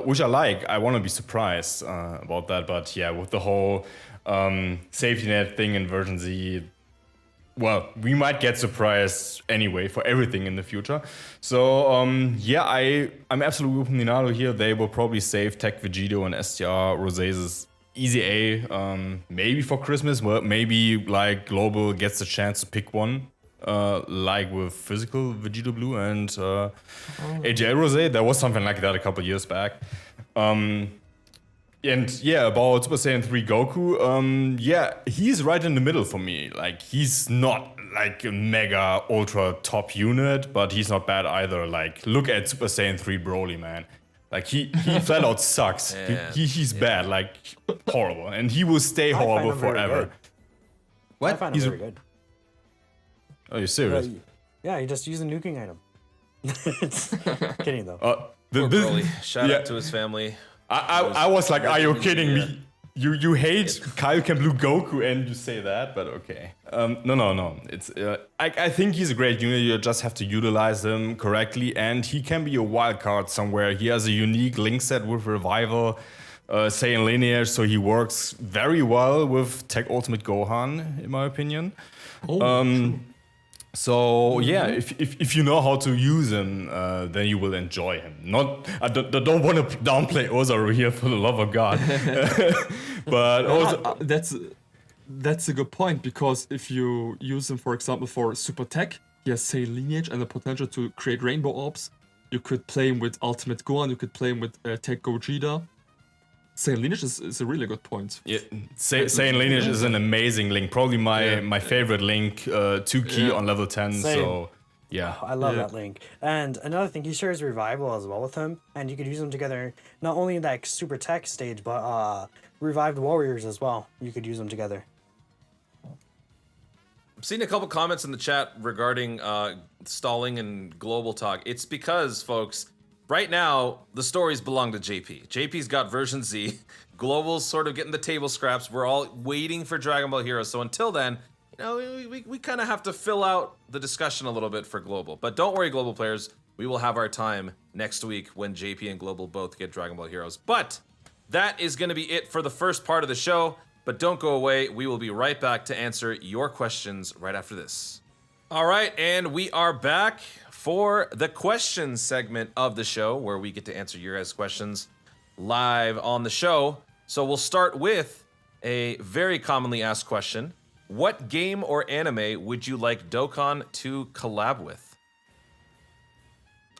which I like. I want to be surprised about that, but yeah, with the whole safety net thing in version Z, well, we might get surprised anyway for everything in the future. So yeah, I'm absolutely with Minato here. They will probably save Tech Vegito and STR Rose's EZA maybe for Christmas. Well, maybe like Global gets the chance to pick one, like with physical Vegito Blue and AJ Rose. There was something like that a couple years back. And yeah, about Super Saiyan 3 Goku, yeah, he's right in the middle for me. Like, he's not like a mega ultra top unit, but he's not bad either. Like, look at Super Saiyan 3 Broly, man. Like, he flat out sucks. Yeah. He's bad, like, horrible. And he will stay find horrible him very forever. good. I What? find him He's, very good. oh, you're serious? Yeah, you just use a nuking item. Kidding though. Poor Broly. Shout yeah. out to his family. I was like, are you Resident kidding Evil, me? You hate Kaioken Blue Goku and you say that, but okay. No. It's I think he's a great unit. You just have to utilize him correctly, and he can be a wild card somewhere. He has a unique link set with Revival, Saiyan lineage, so he works very well with Tech Ultimate Gohan, in my opinion. Oh, So yeah, if you know how to use him, then you will enjoy him. I don't want to downplay Oozaru here, for the love of God. But also, that's a good point, because if you use him, for example, for Super Tech, he has Saiyan lineage and the potential to create rainbow orbs. You could play him with Ultimate Gohan, you could play him with Tech Gogeta. Saiyan lineage is a really good point. yeah, Saiyan lineage is an amazing link. Probably my favorite link to key on level 10. Same. So yeah. I love Yeah. that link. And another thing, he shares Revival as well with him, and you could use them together not only in that Super Tech stage, but Revived Warriors as well. You could use them together. I've seen a couple comments in the chat regarding stalling and global talk. It's because, folks, right now the stories belong to JP. JP's got version Z. Global's sort of getting the table scraps. We're all waiting for Dragon Ball Heroes. So until then, we kind of have to fill out the discussion a little bit for Global. But don't worry, Global players. we will have our time next week when JP and Global both get Dragon Ball Heroes. But that is going to be it for the first part of the show. But don't go away. We will be right back to answer your questions right after this. All right, and we are back for the questions segment of the show where we get to answer your guys' questions live on the show. So we'll start with a very commonly asked question. What game or anime would you like Dokkan to collab with?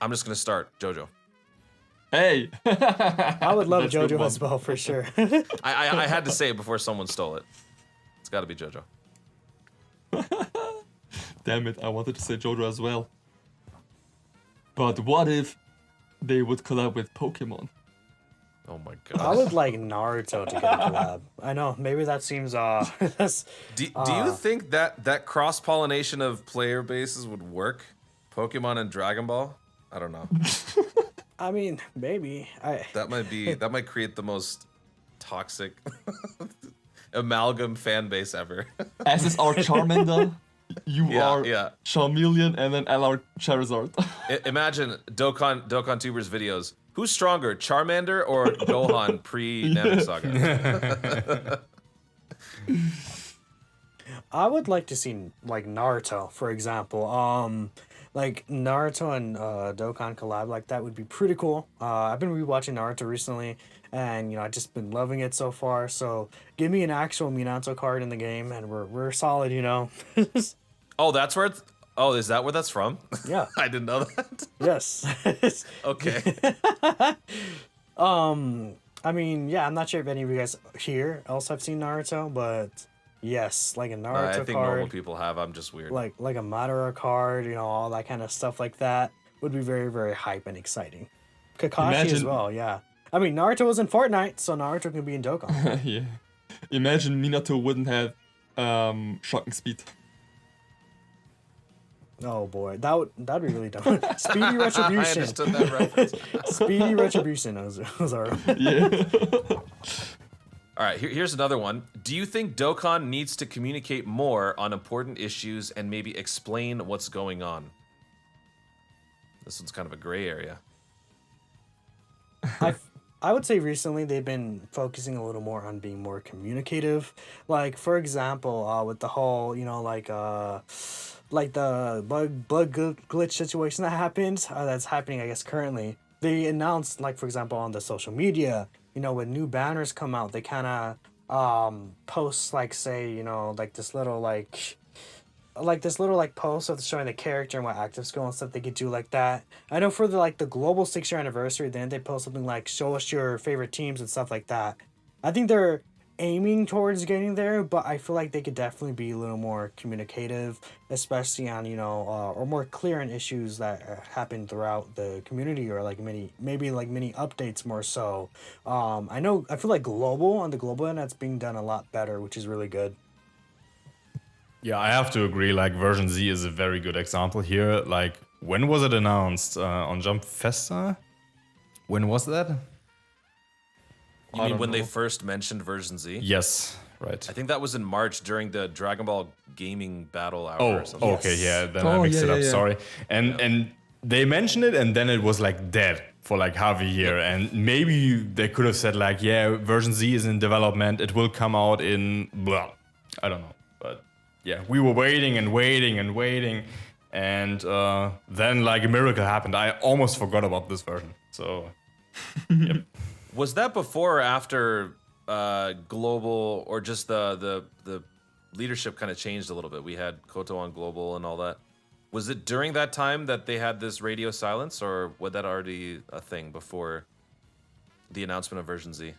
I'm just going to start. JoJo. Hey! I would love That's a good JoJo one. as well, for sure. I had to say it before someone stole it. It's got to be JoJo. Damn it, I wanted to say JoJo as well. But what if they would collab with Pokemon? Oh my I god. would like Naruto to get a collab. I know, maybe that seems that's, Do you think that cross-pollination of player bases would work? Pokemon and Dragon Ball? I don't know. I mean, maybe. That might create the most toxic amalgam fan base ever. As is our Charmander, you Yeah, are yeah. Charmeleon, and then LR Charizard. Imagine Dokkan Tubers videos. Who's stronger, Charmander or Gohan pre-Namek Saga? I would like to see like Naruto, for example. Like Naruto and Dokkan collab like that would be pretty cool. I've been rewatching Naruto recently, and you know I've just been loving it so far. So give me an actual Minato card in the game, and we're solid. You know. Oh, that's where it's. Oh, is that where that's from? Yeah. I didn't know that. Yes. Okay. I mean, yeah, I'm not sure if any of you guys here also have seen Naruto, but yes, like a Naruto I think normal card, people have. I'm just weird. like a Madara card, you know, all that kind of stuff like that would be very, very hype and exciting. Kakashi as Imagine- well, yeah. I mean, Naruto was in Fortnite, so Naruto can be in Dokkan. Yeah. Imagine Minato wouldn't have shocking speed. Oh boy, that'd be really dumb. Speedy I Retribution. understood that reference. Speedy Retribution, Oozaru. Yeah. All right, here's another one. Do you think Dokkan needs to communicate more on important issues and maybe explain what's going on? This one's kind of a gray area. I would say recently they've been focusing a little more on being more communicative. Like for example, with the whole, you know, like the blood glitch situation that happened, that's happening I guess currently. They announced, like for example on the social media, you know, when new banners come out, they kind of post like say, you know, like this little post of showing the character and what active skill and stuff they could do like that. I know for the global 6-year anniversary, then they post something like show us your favorite teams and stuff like that. I think they're aiming towards getting there, but I feel like they could definitely be a little more communicative, especially on, you know, or more clear on issues that happen throughout the community, or like many updates more so. I feel like on the global end, that's being done a lot better, which is really good. Yeah, I have to agree. Like version Z is a very good example here. Like, when was it announced? On Jump Festa? When was that? You mean when they first mentioned version Z? Yes, right. I think that was in March during the Dragon Ball Gaming Battle Hour Oh, or something. okay, yeah. Then I Oh, mixed yeah, it up. yeah, yeah. Sorry. And they mentioned it, and then it was like dead for like half a year. And maybe they could have said like, yeah, version Z is in development. It will come out in blah. I don't know, but yeah, we were waiting and waiting and waiting, and then like a miracle happened. I almost forgot about this version. So, yep. Was that before or after Global, or just the leadership kind of changed a little bit? We had Koto on Global and all that. Was it during that time that they had this radio silence, or was that already a thing before the announcement of version Z?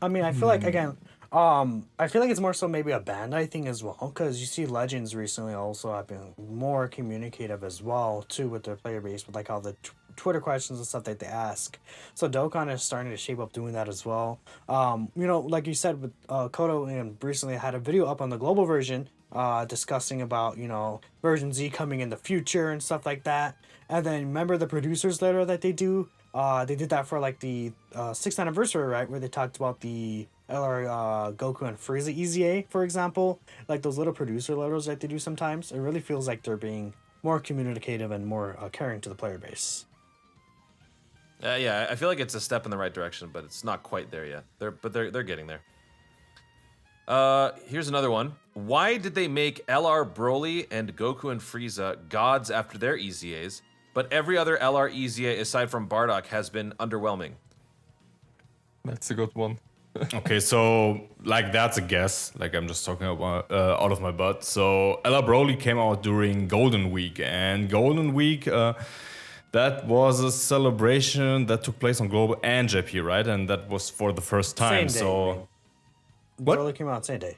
I mean, I feel like again, I feel like it's more so maybe a Bandai thing as well, because you see Legends recently also have been more communicative as well too with their player base, with like all the Twitter questions and stuff that they ask. So Dokkan is starting to shape up doing that as well. You know, like you said with Koto, and recently had a video up on the global version discussing about, you know, version Z coming in the future and stuff like that. And then remember the producers letter that they do? They did that for like the 6th anniversary, right? Where they talked about the LR Goku and Frieza EZA, for example. Like those little producer letters that they do sometimes. It really feels like they're being more communicative and more caring to the player base. Yeah, I feel like it's a step in the right direction, but it's not quite there yet. They're getting there. Here's another one. Why did they make LR Broly and Goku and Frieza gods after their EZAs, but every other LR EZA aside from Bardock has been underwhelming? That's a good one. Okay, so like that's a guess. Like I'm just talking about out of my butt. So Ella Broly came out during Golden Week, and Golden Week that was a celebration that took place on Global and JP, right? And that was for the first time. Same day, So you mean. what? Broly came out same day.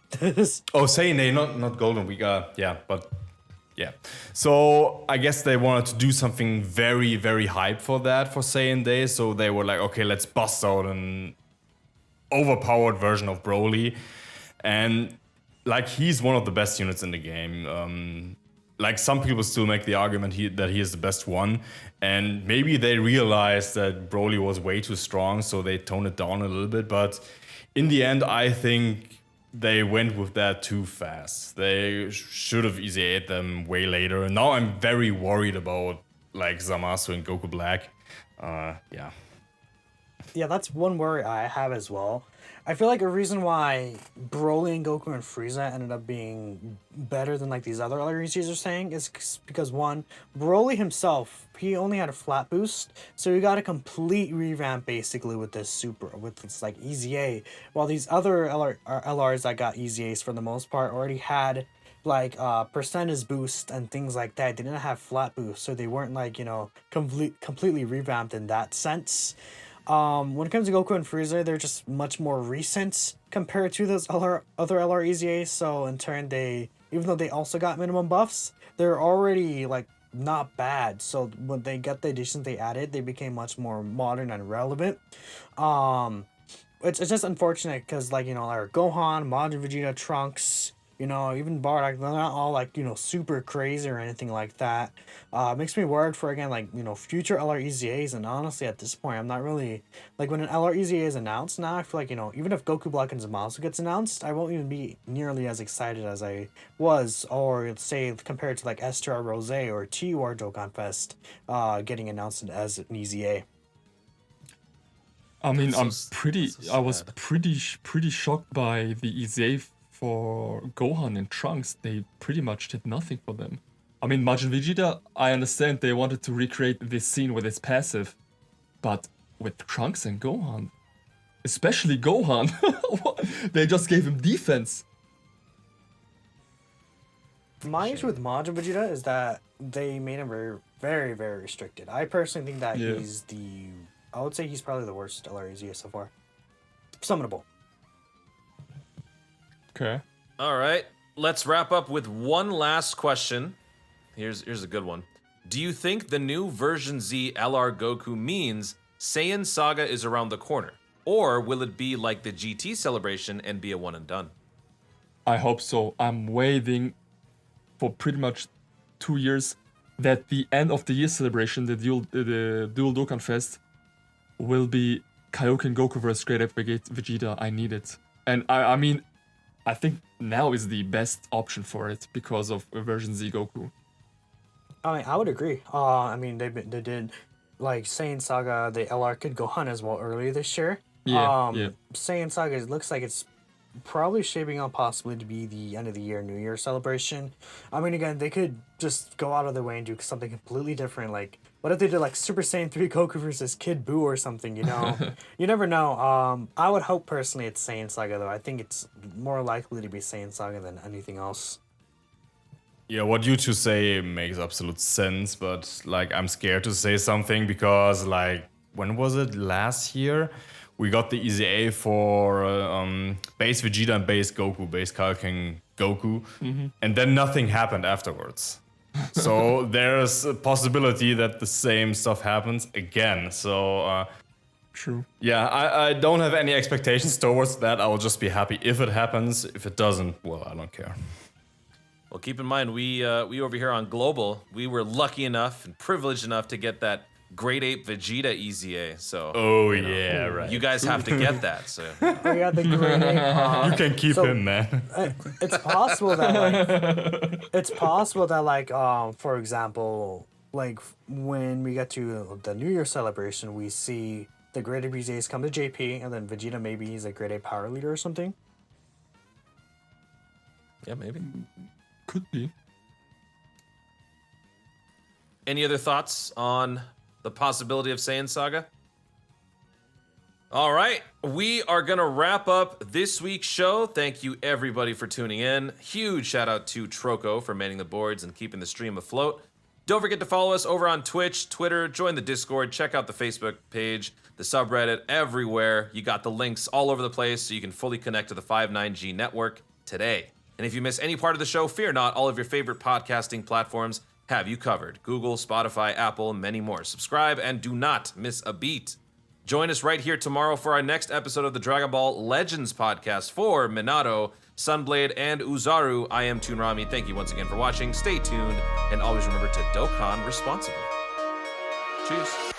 Oh, Saiyan Day, not Golden Week. Yeah, but yeah. So I guess they wanted to do something very, very hype for that for Saiyan Day. So they were like, okay, let's bust out an overpowered version of Broly, and like he's one of the best units in the game. Like some people still make the argument that he is the best one, and maybe they realized that Broly was way too strong, so they toned it down a little bit. But in the end, I think they went with that too fast. They should have EZA'd them way later. And now I'm very worried about like Zamasu and Goku Black. Yeah. Yeah, that's one worry I have as well. I feel like a reason why Broly and Goku and Frieza ended up being better than like these other LREs are saying is because one, Broly himself, he only had a flat boost, so he got a complete revamp basically with this like EZA, while these other LRs that got EZAs for the most part already had like percentage boost and things like that. They didn't have flat boost, so they weren't like, you know, completely revamped in that sense. When it comes to Goku and Frieza, they're just much more recent compared to those other LR EZAs. So in turn, even though they also got minimum buffs, they're already like not bad. So when they got the additions they added, they became much more modern and relevant. It's just unfortunate because, like, you know, our Gohan, Majin Vegeta, Trunks, you know, even Bardock, they're not all like, you know, super crazy or anything like that. Makes me worried for, again, like, you know, future LR EZAs. And honestly, at this point, I'm not really like, when an LR EZA is announced now, I feel like, you know, even if Goku Black and Zamasu gets announced, I won't even be nearly as excited as I was, or say compared to like STR Rose or T-War Dokkan Fest getting announced as an EZA. I mean, So I was sad. pretty shocked by the EZA for Gohan and Trunks. They pretty much did nothing for them. I mean, Majin Vegeta, I understand they wanted to recreate this scene with its passive, but with Trunks and Gohan, especially Gohan, they just gave him defense. My issue with Majin Vegeta is that they made him very, very, very restricted. I personally think that Yeah. I would say he's probably the worst LREZ so far. Summonable. Okay. All right, let's wrap up with one last question. Here's a good one. Do you think the new version Z LR Goku means Saiyan Saga is around the corner? Or will it be like the GT celebration and be a one and done? I hope so. I'm waiting for pretty much 2 years that the end of the year celebration, the dual Dokkan Fest, will be Kaioken Goku vs Great Ape Vegeta. I need it. And I mean, I think now is the best option for it because of version Z Goku. I mean, I would agree. I mean, they did like Saiyan Saga, the LR Kid Gohan as well earlier this year. Yeah. Saiyan Saga, it looks like it's probably shaping up possibly to be the end of the year, New Year celebration. I mean, again, they could just go out of their way and do something completely different. Like, what if they did like Super Saiyan 3 Goku versus Kid Buu or something, you know? You never know. I would hope personally it's Saiyan Saga, though. I think it's more likely to be Saiyan Saga than anything else. Yeah, what you two say makes absolute sense, but like I'm scared to say something because like when was it? Last year? We got the EZA for base Vegeta and base Goku, base Kaioken Goku, and then nothing happened afterwards. So there's a possibility that the same stuff happens again. So True. yeah, I don't have any expectations towards that. I will just be happy if it happens. If it doesn't, well, I don't care. Well, keep in mind, we over here on Global, we were lucky enough and privileged enough to get that Grade 8 Vegeta EZA. So Oh yeah, right. you guys have to get that. So We got the grade 8. You can keep So- him, man. It's possible that like for example, like when we get to the New Year celebration, we see the grade 8 VJs come to JP, and then Vegeta maybe he's a grade 8 power leader or something. yeah, maybe. Could be. Any other thoughts on the possibility of Saiyan Saga? All right, we are gonna wrap up this week's show. Thank you everybody for tuning in. Huge shout out to Troco for manning the boards and keeping the stream afloat. Don't forget to follow us over on Twitch, Twitter, join the Discord, check out the Facebook page, the subreddit, everywhere. You got the links all over the place so you can fully connect to the 59G network today. And if you miss any part of the show, fear not, all of your favorite podcasting platforms have you covered. Google, Spotify, Apple, many more. Subscribe and do not miss a beat. Join us right here tomorrow for our next episode of the Dragon Ball Legends podcast for Minato, Sunblade, and Oozaru. I am Toonrami. Thank you once again for watching. Stay tuned, and always remember to Dokkan responsibly. Cheers.